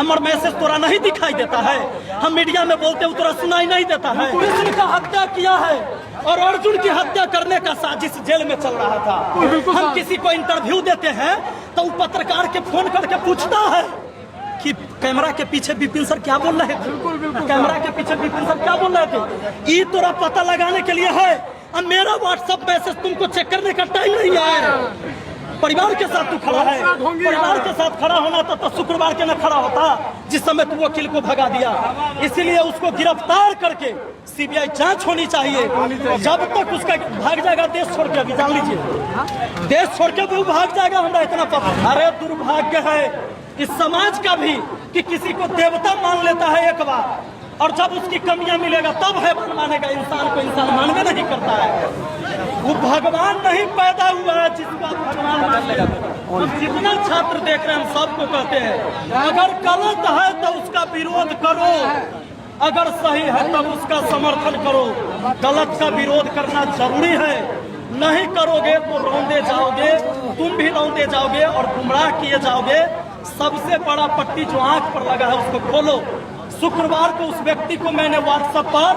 हमारा मैसेज तोरा नहीं दिखाई देता है। हम मीडिया में बोलते हैं तोरा सुनाई नहीं देता है। कृष्ण का हत्या किया है और अर्जुन की हत्या करने का साजिश जेल में चल रहा था। हम किसी को इंटरव्यू देते हैं तो वो पत्रकार के फोन करके पूछता है कि कैमरा के पीछे विपिन सर क्या बोल रहे थे, कैमरा के पीछे विपिन सर क्या बोल रहे थे। ये तोरा पता लगाने के लिए है। अब मेरा व्हाट्सएप मैसेज तुमको चेक करने का टाइम नहीं है। परिवार के साथ तू खड़ा है, परिवार के साथ खड़ा होना था तो शुक्रवार के न खड़ा होता जिस समय तू वकील को भगा दिया। इसीलिए उसको गिरफ्तार करके सीबीआई जांच होनी चाहिए। जब तक उसका भाग जाएगा देश छोड़ के, अभी जान लीजिए, देश छोड़ के वो भाग जाएगा, हमरा इतना पता। अरे दुर्भाग्य है इस समाज का भी कि किसी को देवता मान लेता है एक बार, और जब उसकी कमियां मिलेगा तब है मानेगा। इंसान को इंसान मानवे नहीं करता है। वो भगवान नहीं पैदा हुआ है जिसको आप भगवान मान लेगा। हम जितना छात्र देख रहे हैं हम सबको कहते हैं अगर गलत है तो उसका विरोध करो, अगर सही है तब उसका समर्थन करो। गलत का विरोध करना जरूरी है, नहीं करोगे तो रौंदे जाओगे, तुम भी रौंदे जाओगे और गुमराह किए जाओगे। सबसे बड़ा पट्टी जो आंख पर लगा है उसको खोलो। शुक्रवार को उस व्यक्ति को मैंने व्हाट्सएप पर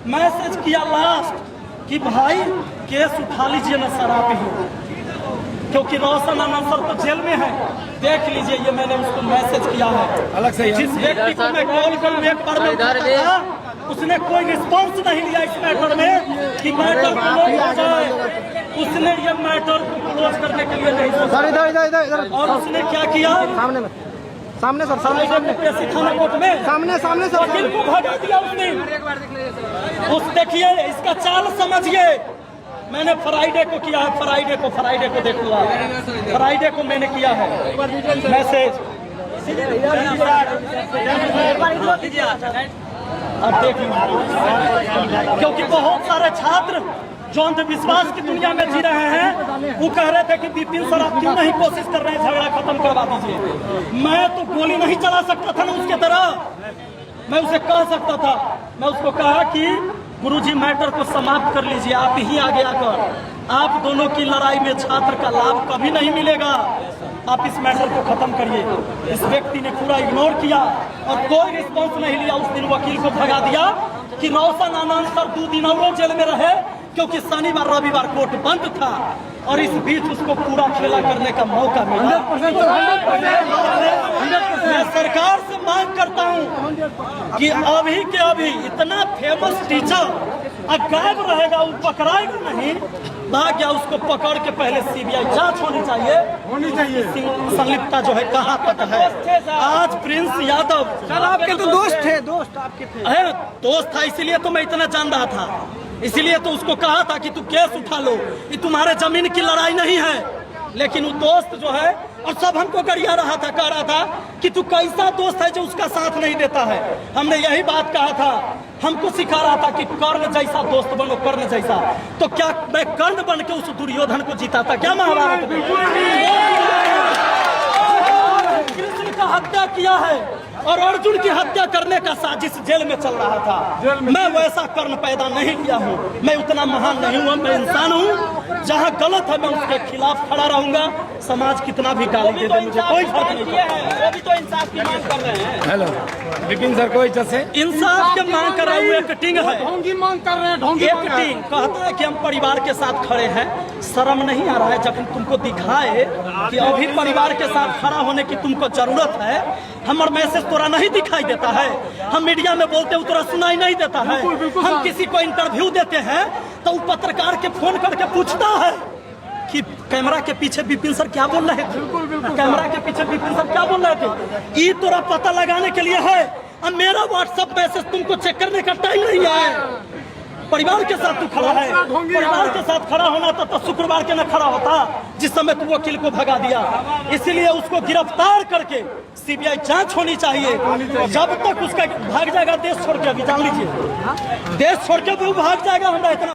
मैसेज किया लास्ट कि भाई केस उठा लीजिए ना सर आप ही, क्योंकि रोशन आनंद सर तो जेल में है। देख लीजिए ये मैंने उसको मैसेज किया है अलग से। जिस व्यक्ति को मैं कॉल करूँ एक बार में उसने कोई रिस्पॉन्स नहीं लिया इस मैटर में कि मैटर क्लोज हो जाए। उसने ये मैटर को क्लोज करने के लिए नहीं सोचा और उसने क्या किया, सामने सर, थाना कोर्ट में सामने सर, वकील को भगा दिया उसने। उस देखिए इसका चाल समझिए। मैंने फ्राइडे को किया है, फ्राइडे को देख लो आप, फ्राइडे को मैंने किया है मैसेज। अब देख लो, क्योंकि बहुत सारे छात्र जो अंधविश्वास की दुनिया में जी रहे हैं वो कह रहे थे कि विपिन सर आप क्यों नहीं कोशिश कर रहे हैं झगड़ा खत्म करवा दीजिए। मैं तो गोली नहीं चला सकता था ना उसके तरह। मैं उसे कह सकता था, मैं उसको कहा कि गुरुजी मैटर को समाप्त कर लीजिए, आप ही आगे आकर आप दोनों की लड़ाई में छात्र का लाभ कभी नहीं मिलेगा, आप इस मैटर को खत्म करिए। इस व्यक्ति ने पूरा इग्नोर किया और कोई रिस्पॉन्स नहीं लिया। उस दिन वकील को भगा दिया कि रोशन आनंद सर 2 दिन और जेल में रहे क्योंकि शनिवार रविवार कोर्ट बंद था और इस बीच उसको पूरा खेला करने का मौका मिला। मैं सरकार से मांग करता हूं कि अभी के अभी इतना फेमस टीचर अब गायब रहेगा, वो पकड़ाएगा नहीं, भाग गया, उसको पकड़ के पहले सीबीआई जांच होनी चाहिए। संलिप्तता जो है कहाँ तक है। आज प्रिंस यादव सर आपके तो दोस्त आपके थे, दोस्त था इसीलिए तो मैं इतना जान रहा था, इसीलिए तो उसको कहा था कि तू केस उठा लो, ये तुम्हारे जमीन की लड़ाई नहीं है। लेकिन वो दोस्त जो है और सब हमको गरिया रहा था, कह रहा था कि तू कैसा दोस्त है जो उसका साथ नहीं देता है। हमने यही बात कहा था, हमको सिखा रहा था कि कर्ण जैसा दोस्त बनो, कर्ण जैसा। तो क्या मैं कर्ण बन के उस दुर्योधन को जीता था क्या महाभारत में? कृष्ण का हत्या किया है और अर्जुन की हत्या करने का साजिश जेल में चल रहा था। मैं वैसा कर्ण पैदा नहीं किया हूँ, मैं उतना महान नहीं हूँ, मैं इंसान हूँ। जहाँ गलत है मैं उसके खिलाफ खड़ा रहूंगा। समाज कितना भी गाली दे दे मुझे कोई फर्क नहीं पड़ता। वो भी तो इंसाफ की मांग कर रहे हैं। हेलो विपिन सर को इंसाफ की मांग कर रहे हैं, कटिंग है, ढोंगी मांग कर रहे हैं, कटिंग कहता है कि हम परिवार के साथ खड़े हैं। शर्म नहीं आ रहा है जब तुमको दिखाए कि अभी परिवार के साथ खड़ा होने की तुमको जरूरत है। हमारा मैसेज तोरा नहीं दिखाई देता है। हम मीडिया में बोलते हैं तोरा सुनाई नहीं देता है। हम किसी को इंटरव्यू देते हैं तो वो पत्रकार के फोन करके पूछता है कि कैमरा के पीछे विपिन सर क्या बोल रहे थे, कैमरा के पीछे विपिन सर क्या बोल रहे थे। ये तोरा पता लगाने के लिए है। अब मेरा व्हाट्सएप मैसेज तुमको चेक करने का टाइम नहीं है। परिवार के साथ तू खड़ा है, परिवार के साथ खड़ा होना था तो शुक्रवार के न खड़ा होता जिस समय तू वकील को भगा दिया। इसीलिए उसको गिरफ्तार करके सीबीआई जांच होनी चाहिए। जब तक उसका भाग जाएगा देश छोड़ के, अभी जान लीजिए, देश छोड़ के वो भाग जाएगा, हमरा इतना